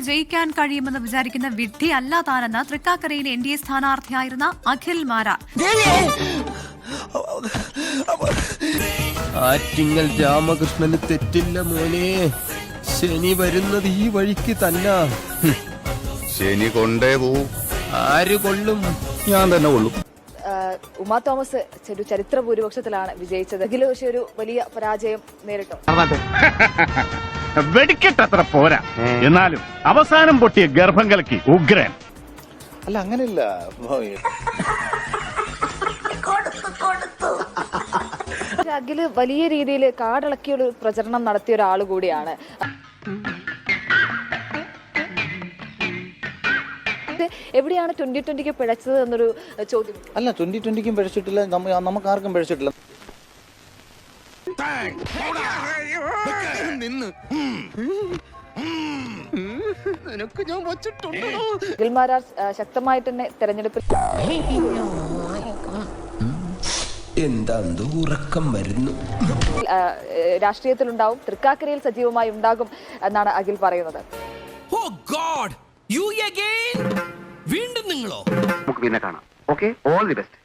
ജയിക്കാൻ കഴിയുമെന്ന് വിചാരിക്കുന്ന വിഡ്ഢി അല്ല താനെന്ന് തൃക്കാക്കരയിലെ NDA സ്ഥാനാർത്ഥിയായിരുന്ന അഖിൽ മാരാർ. ആറ്റിങ്ങൽ രാമകൃഷ്ണന് തെറ്റില്ല മോനെ. ശനി വരുന്നത് ഈ വഴിക്ക് തന്നെ. ശനി കൊണ്ടേ പോവും. ആര് കൊള്ളും? ഞാൻ തന്നെ കൊള്ളും. ഉമാ തോമസ് ഒരു ചരിത്ര ഭൂരിപക്ഷത്തിലാണ് വിജയിച്ചത്. എങ്കിലും പക്ഷേ ഒരു വലിയ പരാജയം നേരിട്ടു. വെടിക്കെട്ടത്ര പോരാ, എന്നാലും അവസാനം പൊട്ടിയ ഗർഭം കലക്കി ഉഗ്രൻ. അല്ല, അങ്ങനെയല്ല. അഖില് വലിയ രീതിയിൽ കാടിളക്കിയൊരു പ്രചരണം നടത്തിയ ഒരാൾ കൂടിയാണ്. എവിടെയാണ് 2020 പിഴച്ചത് എന്നൊരു ചോദ്യം. അല്ല, 2020 പിഴച്ചിട്ടില്ല, നമുക്ക് ആർക്കും പിഴച്ചിട്ടില്ല. അഖിൽ മാരാർ ശക്തമായിട്ട് തന്നെ തെരഞ്ഞെടുപ്പിൽ ഉറക്കം വരുന്നു. രാഷ്ട്രീയത്തിലുണ്ടാവും, തൃക്കാക്കരയിൽ സജീവമായി ഉണ്ടാകും എന്നാണ് അഖിൽ പറയുന്നത്. വീണ്ടും നിങ്ങളോ? നമുക്ക് പിന്നെ കാണാം. Okay, all the best.